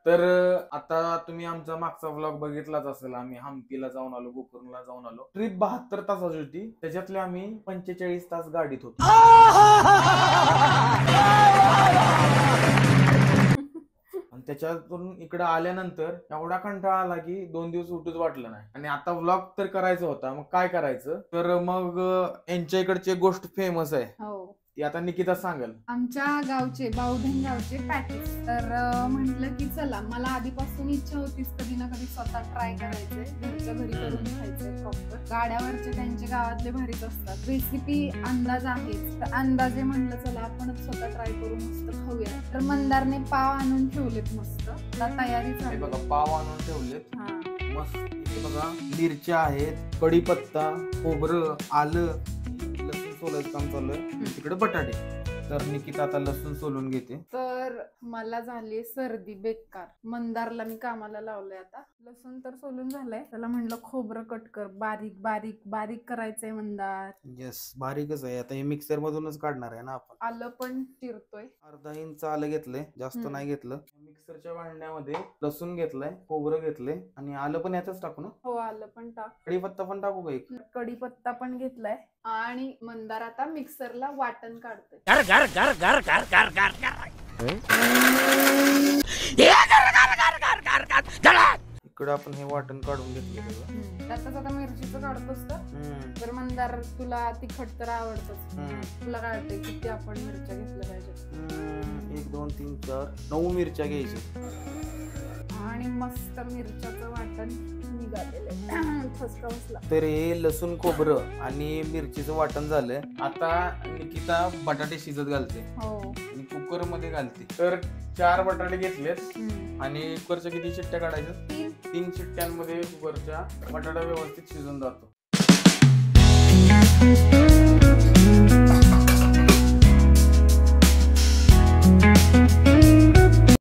तर आता तुम्ही आमचा मागचा व्लॉग बघितलाच असेल. आम्ही हम्पीला जाऊन आलो, गोकर्णला जाऊन आलो. ट्रिप 72 तासाची होती, त्याच्यातले आम्ही 45 तास गाडीत होतो. आणि त्याच्यातून इकडे आल्यानंतर एवढा कंटाळा आला की 2 दिवस उठूच वाटलं नाही. आणि आता व्लॉग तर करायचा होता, मग काय करायचं, तर मग यांच्या इकडची गोष्ट फेमस आहे. ती आता निकिता सांगेल. आमच्या गावचे बावधन गावचे पॅटीस. तर म्हटलं की चला, मला आधीपासून इच्छा होतीच कधी ना कधी स्वतः ट्राय करायचंय, घरच्या घरी करून खायचंय प्रॉपर. गाड्यावरचे त्यांच्या गावातले भारीच असतात. रेसिपी अंदाज आहेच, तर अंदाजे म्हटलं चला आपणच स्वतः ट्राय करू, मस्त खाऊया. तर मंदारने पाव आणून ठेवलेत मस्त, आता तयारी चालू. बघा पाव आणून ठेवलेत मस्त. इथे बघा मिरच्या आहेत, कढीपत्ता, खोबरं, आलं, लसूण सोलायचं काम चालू आहे. तिकडे बटाटे. तर निकिता आता लसूण सोलून घेते. तर मला झाली सर्दी बेकार. मंदारला मी कामाला लावलंय आता. लसूण तर सोलून झालंय, त्याला म्हणलं खोबरं कट कर, बारीक बारीक बारीक करायचंय मंदार. येस, बारीकच आहे. आता हे मिक्सर मधूनच काढणार आहे ना आपण. आलं पण चिरतोय, अर्धा इंच आलं घेतलंय, जास्त नाही घेतलं. मिक्सरच्या भांड्यामध्ये लसूण घेतलंय, खोबरं घेतलंय आणि आलं पण यातच टाकू ना. हो आलं पण टाक. कढीपत्ता पण टाकू का एक? कढीपत्ता पण घेतलाय आणि मंदार आता मिक्सरला वाटण काढतोय. इकडे आपण हे वाटण काढून घेतलं. त्यातच आता मिरचीचं काढतोस तर मंदार तुला तिखट तर आवडतच. तुला काय वाटतंय किती आपण मिरच्या घेतल्या पाहिजे? 1 2 3 4 9 मिरच्या घ्यायच्या आणि मस्त मिरच्याचं वाटण निघालेलं ठसका बसला. तर हे लसूण खोबरं आणि मिरचीचं वाटण झालंय. आता निकिता बटाटे शिजत घालते. हो, आणि कुकर मध्ये घालते. तर 4 बटाटे घेतलेत आणि कुकरच्या किती शिट्ट्या काढायच्या? 3 शिट्ट्यांमध्ये कुकरच्या बटाटा व्यवस्थित शिजून जातो.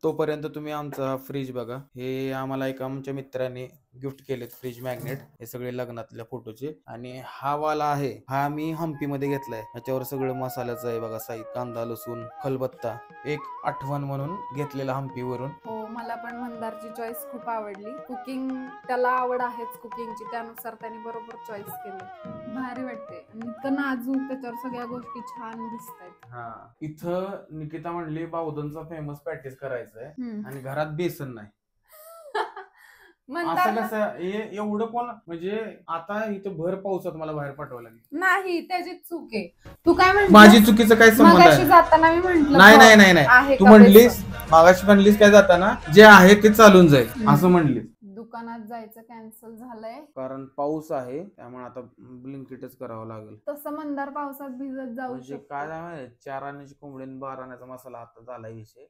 तोपर्यंत तुम्ही आमचा फ्रीज बघा. हे आम्हाला एका आमच्या मित्राने गिफ्ट केलेत फ्रीज मॅग्नेट. हे सगळे लग्नातल्या फोटोचे. आणि हा वाला आहे, हा मी हम्पी मध्ये घेतलाय. ह्याच्यावर सगळं मसाल्याचं आहे बघा साहित्य, कांदा, लसूण, खलबत्ता. एक आठवण म्हणून घेतलेला हम्पी वरून. हो, मला पण मंदारची चॉईस खूप आवडली. कुकिंग त्याला आवड आहेच कुकिंगची, त्यानुसार त्याने बरोबर चॉईस केली. भारी वाटते आणि इतकं नाजूक, त्याच्यावर सगळ्या गोष्टी छान दिसतात. हा, इथं निकिता म्हणली बावधनचा फेमस पॅटीस करायचंय आणि घरात बेसन नाही. असं कसं एवढं कोण, म्हणजे आता इथं भर पावसात मला बाहेर पाठवावं लागेल. नाही, त्याची चूक आहे. तू काय म्हणली? माझी चुकीचं काय संबंध आहे? जाताना मी म्हंटल नाही, तू म्हणलीस मागाशी म्हणलीस काय, जाताना जे आहे ते चालून जाईल असं म्हणलीस. दुकानात जायचं कॅन्सल झालंय कारण पाऊस आहे, त्यामुळे आता ब्लिंकिटच करावं लागेल. तसं मंदार पावसात भिजत जाऊ म्हणजे शकतो. काय झालं, 4 आण्याची कोंबडी 12 आण्याचा मसाला आता झाला विषय.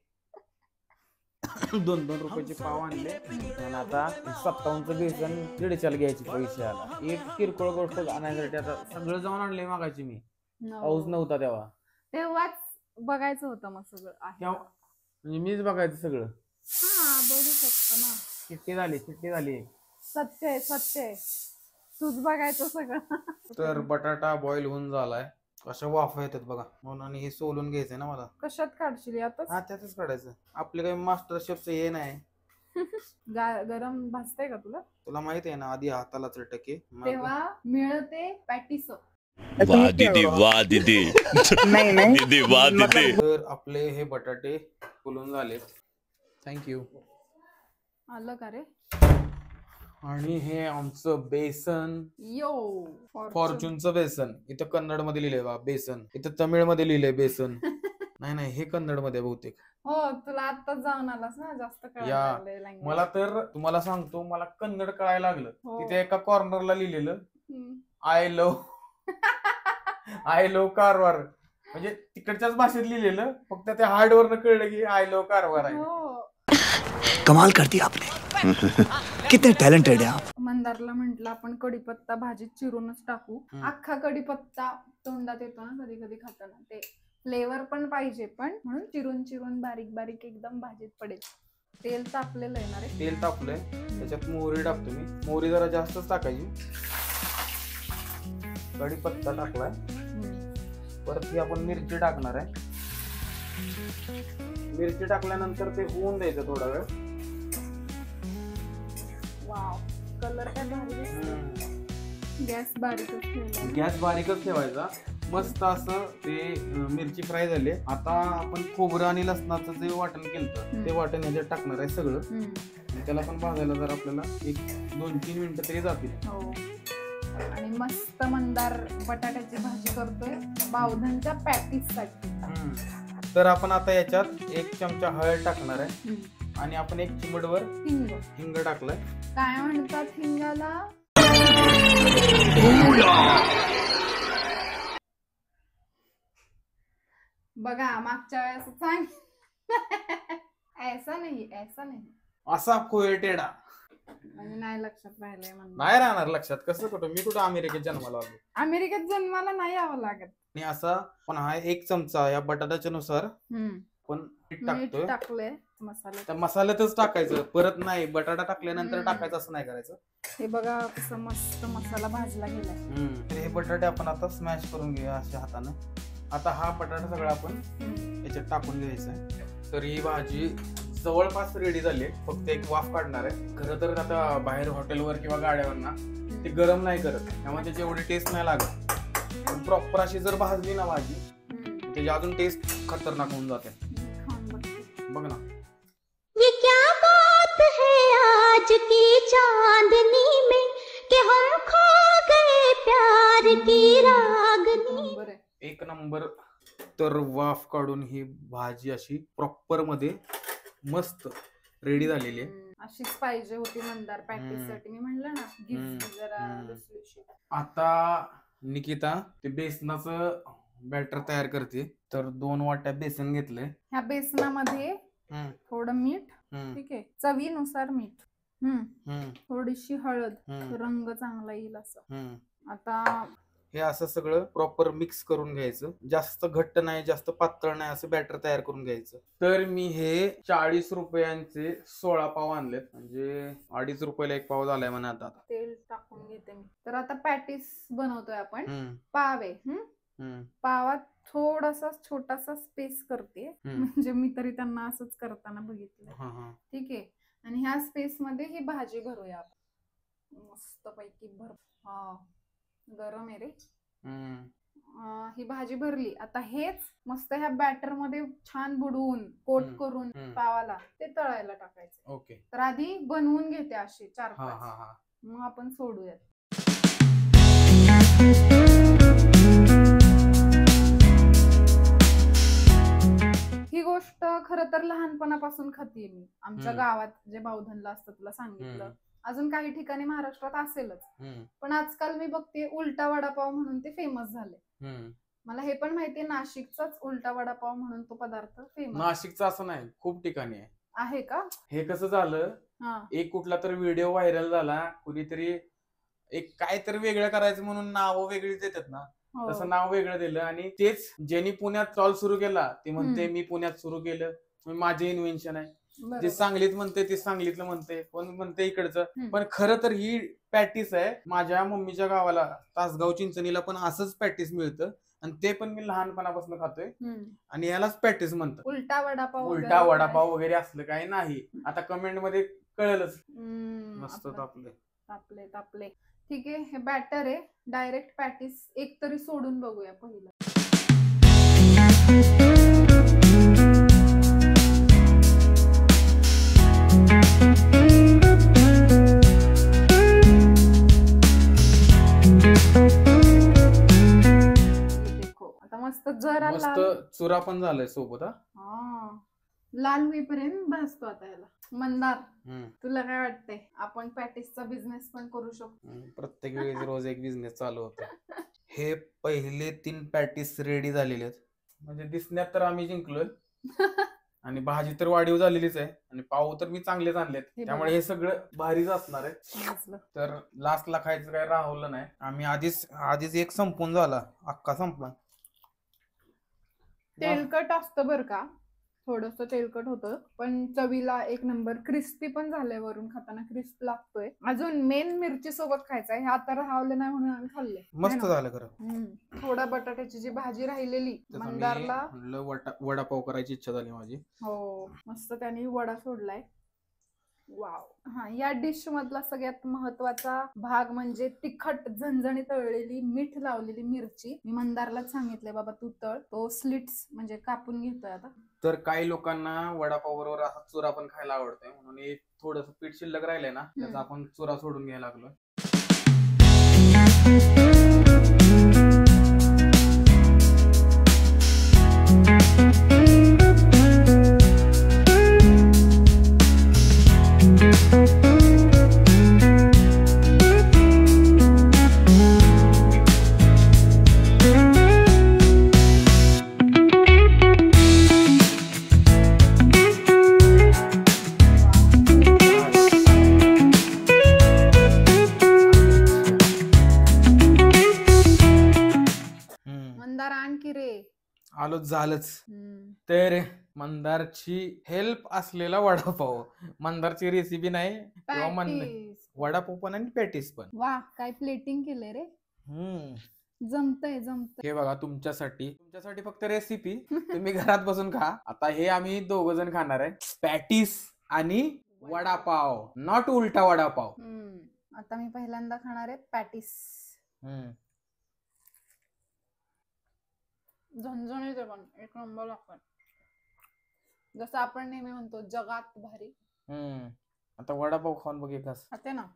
2-2 रुपयाचे पाव आणले आणि आता 57चं बेसन 150 घ्यायचे पैसे आला. एक किरकोळ गोष्ट आणायसाठी आता सगळं जाऊन आणले मागायची मी. पाऊस नव्हता तेव्हाच बघायचं होतं मग सगळं आहे. म्हणजे मीच बघायचं सगळं. हा, बघू शकतो ना. चिट्टी झाली. सत्य आहे. तूच बघायचं सगळं. तर बटाटा बॉईल होऊन झालाय. अशा वाफा येतात बघा, म्हणून हे सोलून घ्यायचंय ना मला. कशात काढशील यातच? हा, त्यातच काढायचं. आपले काही मास्टर शेफचं हे नाही. गरम भाजतंय का तुला? तुला माहित आहे ना, आधी हाताला चटके तेव्हा मिळते पॅटीस. वाह दीदी तर आपले हे बटाटे फुलून झाले. थँक्यू. आलं का रे? आणि हे आमचं बेसन, फॉर्च्यूनचं बेसन. इथं कन्नड मध्ये लिहिलंय बा बेसन, इथं तमिळ मध्ये लिहिलंय बेसन. नाही, हे कन्नड मध्ये बहुतेक. हो, तुला आत्ताच जाऊन आलास ना, जास्त कळायला. मला तर तुम्हाला सांगतो, मला कन्नड कळायला लागलं. तिथे एका कॉर्नरला लिहिलेलं आय लव्ह कारवार. म्हणजे तिकडच्याच भाषेत लिहिलेलं, फक्त त्या हार्डवरनं कळलं की आय लव्ह कारवार आहे. कमाल करती आपने, कितने टॅलेंटेड आहे आप. मंदारला म्हंटल आपण कढीपत्ता भाजीत चिरूनच टाकू. अख्खा कढीपत्ता तोंडात येतो ना कधी कधी खाताना, ते फ्लेवर पण पाहिजे, पण म्हणून चिरून बारीक बारीक एकदम भाजीत पडेल. तेल तापलेलं आहे ना रे? तेल तापलंय, त्याच्यात मोहरी टाकतो मी. मोहरी जरा जास्तच टाकायची. कढीपत्ता टाकलाय, परत ही आपण मिरची टाकणार आहे. मिरची टाकल्यानंतर ते होऊन द्यायचं थोडा वेळ. वाव, कलर काय भारी दिसतो. गॅस बारीकच ठेवलाय. गॅस बारीकच ठेवायचा. मस्त असं ते मिरची फ्राय झाली. आता आपण खोबरं आणि लसणाचं जे वाटण केलं ते वाटण ह्याच्यात टाकणार आहे सगळं. आणि त्याला पण भाजायला जर आपल्याला 1-2-3 मिनिटं तरी जातील. हो. आणि मस्त मंदार बटाट्याची भाजी करतोय बावधनच्या पॅटीस साठी. तर आपण आता याच्यात 1 चमचा हळद टाकणार आहे आणि आपण 1 चिमटभर हिंग टाकलाय. काय म्हणतात हिंगाला? बघा मागच्या वेळेस सांग ऐसा नाही असा खोयटेडा म्हणजे नाही लक्षात राहिलंय म्हणून. नाही राहणार लक्षात. कसं कुठं मी कुठं अमेरिकेत जन्माला आलो. अमेरिकेत जन्माला नाही यावं लागत. आणि असा पण हा 1 चमचा या बटाट्याच्या नुसार पण मीठ मीठ टाकतोय. टाकलंय मसाला. त्या मसाल्यातच टाकायचं, परत नाही. बटाटा टाकल्यानंतर टाकायचं असं नाही करायचं. हे बघा कसं मस्त मसाला भाजला गेलाय. तर हे बटाटे आपण आता स्मॅश करून घेऊया अशा हातानं. आता हा बटाटा सगळा आपण याच्यात टाकून घ्यायचा आहे. तर ही भाजी जवळपास रेडी झाली आहे. फक्त एक वाफ काढणार आहे. खरं तर आता बाहेर हॉटेलवर किंवा गाड्यावर ना ते गरम नाही करत, त्यामुळे त्याची एवढी टेस्ट नाही लागत. पण प्रॉपर अशी जर भाजली ना भाजी त्याची अजून टेस्ट खतरनाक होऊन जाते. बघ ना. ये क्या बात है आज की चांदनी में कि हम खो गए प्यार की रागनी में. 1 नंबर. तर वाफ काढून ही भाजी अशी प्रॉपर मध्ये मस्त रेडी झालेली आहे. अशीच पाहिजे होती मंदार पॅटीस साठी. मी म्हणलं ना गिफ्ट जरा दुसरीशी. आता निकिता ते बेसनाचं बॅटर तयार करते. तर 2 वाट्या बेसन घेतलंय. ह्या बेसनामध्ये थोडं मीठ, ठीक आहे, चवीनुसार मीठ, थोडीशी हळद, रंग चांगला येईल असं. आता हे असं सगळं प्रॉपर मिक्स करून घ्यायचं. जास्त घट्ट नाही जास्त पातळ नाही असं बॅटर तयार करून घ्यायचं. तर मी हे 40 रुपयांचे 16 पाव आणलेत. म्हणजे 2.5 रुपयाला 1 पाव झालाय म्हणा. आता तेल टाकून घेते मी. तर आता पॅटीस बनवतोय आपण. पाव आहे. पावात थोडासा छोटासा स्पेस करते. म्हणजे मी तरी त्यांना असंच करताना बघितलं. ठीक आहे. आणि ह्या स्पेस मध्ये ही भाजी भरूया आपण मस्त पैकी. गरम आहे रे. ही भाजी भरली. आता हेच मस्त ह्या बॅटर मध्ये छान बुडवून कोट करून पावाला ते तळायला टाकायचं. ओके. तर आधी बनवून घेते अशी 4-5. मग आपण सोडूयात. ही गोष्ट खरं तर लहानपणापासून खातीये मी. आमच्या गावात जे बावधनला असतं तुला सांगितलं. अजून काही ठिकाणी महाराष्ट्रात असेलच. पण आजकाल मी बघते उलटा वडापाव म्हणून ते फेमस झाले. मला हे पण माहितीये नाशिकचाच उलटा वडापाव म्हणून तो पदार्थ फेमस. नाशिकचा असं नाही, खूप ठिकाणी आहे का? हे कसं झालं, एक कुठला तर व्हिडिओ व्हायरल झाला. कुणीतरी एक काहीतरी वेगळं करायचं म्हणून नाव वेगळी देतात ना, तसं नाव वेगळं दिलं. आणि तेच ज्यांनी पुण्यात स्टॉल सुरू केला ते म्हणते मी पुण्यात सुरू केलं, माझे इन्व्हेन्शन आहे. जे सांगलीत म्हणते ते सांगलीतलं म्हणते, कोण म्हणते इकडचं. पण खरं तर ही पॅटीस आहे. माझ्या मम्मीच्या गावाला तासगाव चिंचणीला पण असंच पॅटीस मिळतं आणि ते पण मी लहानपणापासून खातोय. आणि यालाच पॅटीस म्हणतात. उलटा वडापाव वगैरे असलं काही नाही. आता कमेंट मध्ये कळेलच. मस्त तापले. ठीक आहे. हे बॅटर आहे. डायरेक्ट पॅटीस एक तरी सोडून बघूया पहिलं. मस्त जरा मस्त चुरा पण झालाय सोबत. लाल होईपर्यंत भाजतो आता याला. मंदार, तुला काय वाटतंय? आपण पॅटीसचा बिझनेस पण करू शकतो. प्रत्येक वेळी रोज एक बिझनेस चालू होतो. हे पहिले 3 पॅटीस रेडी झालेले आहेत. म्हणजे दिसण्यात तर आम्ही जिंकलोय. आणि भाजी तर वाढीव झालेलीच आहे. आणि पाव तर मी चांगलेच आणलेत. त्यामुळे हे सगळं भारीच असणार आहे. तर लास्टला खायचं काय राहवलं नाही. आम्ही आधीच एक संपून झाला, अख्खा संपला. तेलकट असतं बरं का, थोडस तेलकट होतं पण चवीला 1 नंबर. क्रिस्पी पण झालंय, वरून खाताना क्रिस्प लागतोय. अजून मेन मिरची सोबत खायचंय. हे आता राहवलं नाही म्हणून आम्ही खाल्ले. मस्त झालं खरं. थोडा बटाट्याची जी भाजी राहिलेली मंदारला, वडापाव करायची इच्छा झाली माझी. हो मस्त त्याने वडा सोडलाय. वाव. हा, या डिश मधला सगळ्यात महत्वाचा भाग म्हणजे तिखट झणझणी तळलेली मीठ लावलेली मिरची. मी मंदारलाच सांगितलंय बाबा तू तळ. तो स्लिट्स म्हणजे कापून घेतोय आता. तर काही लोकांना वडापाव बरोबर असा चुरा पण खायला आवडतोय, म्हणून एक थोडस पीठ शिल्लक राहिलंय ना, त्याचा आपण चुरा सोडून घ्यायला लागलोय. मंदार आणखी रे. आलो झालंच. तर मंदारची हेल्प असलेला वडापाव, मंदारची रेसिपी नाही किंवा वडापाव पण आणि पॅटीस पण. वा, काय प्लेटिंग केलंय रे. जमतंय. हे बघा तुमच्यासाठी फक्त रेसिपी, तुम्ही घरात बसून खा. आता हे आम्ही 2 जण खाणार आहे, पॅटीस आणि वडापाव, नॉट उलटा वडापाव. आता मी पहिल्यांदा खाणार आहे पॅटीस. झणझणीत पण एक नंबर लागतात, जसं आपण नेहमी म्हणतो जगात भारी. आता वडापाव खाऊन बघ एकच खाते ना.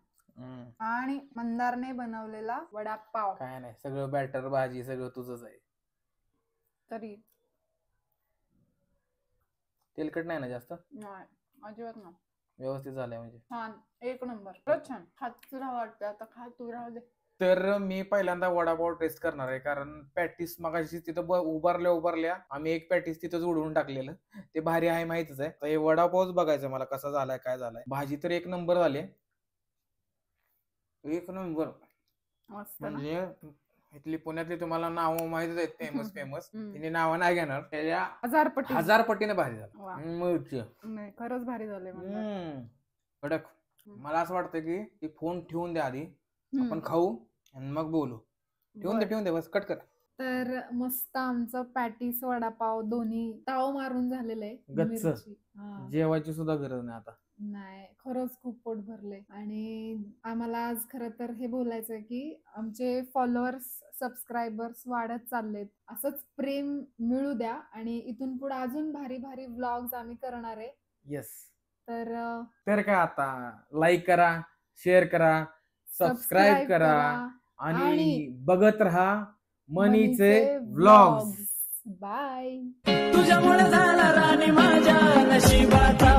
आणि मंदारने बनवलेला वडापाव. काय नाही, सगळं बॅटर भाजी सगळं तुझंच आहे. तरी तेलकट नाही ना जास्त? नाही, अजिबात ना. व्यवस्थित झालंय म्हणजे. छान, एक नंबर, खरंच छान. खात राहा वाटतं आता, खा तू, राहू दे. तर मी पहिल्यांदा वडापाव टेस्ट करणार आहे, कारण पॅटीस मगाशी तिथं उभारल्या आम्ही एक पॅटीस तिथंच उडवून टाकलेलं, ते भारी आहे माहितच आहे. तर हे वडापावच बघायचं मला कसा झालाय काय झालाय. भाजी तर एक नंबर झाली, एक नंबर. म्हणजे इथली पुण्यातली तुम्हाला नाव माहितच आहेत, फेमस. तिने नाव नाही घेणार, त्याच्या 1000 पटीने भारी झालं. खरंच भारी झाले. कडक. मला असं वाटतं की ती फोन ठेवून द्या आधी, आपण खाऊ आणि मग बोलू. ठेवून दे बस, कट कर. तर मस्त आमचं पॅटीस वडापाव दोन्ही ताव मारून झालेलं आहे. गच्च. जेवायची सुद्धा गरज नाही आता. नाही, खरंच खूप पोट भरले. आणि आम्हाला आज खरं तर हे बोलायचंय की आमचे फॉलोअर्स, सबस्क्रायबर्स वाढत चाललेत. असंच प्रेम मिळू द्या आणि इथून पुढे अजून भारी भारी व्लॉग्स आम्ही करणार आहे. येस. तर काय आता लाईक करा, शेअर करा, सबस्क्राईब करा आणि बघत राहा मनीचे व्लॉग्स. बाय. तुझ्यामुळे झाला राणी माझ्या नशिबाचा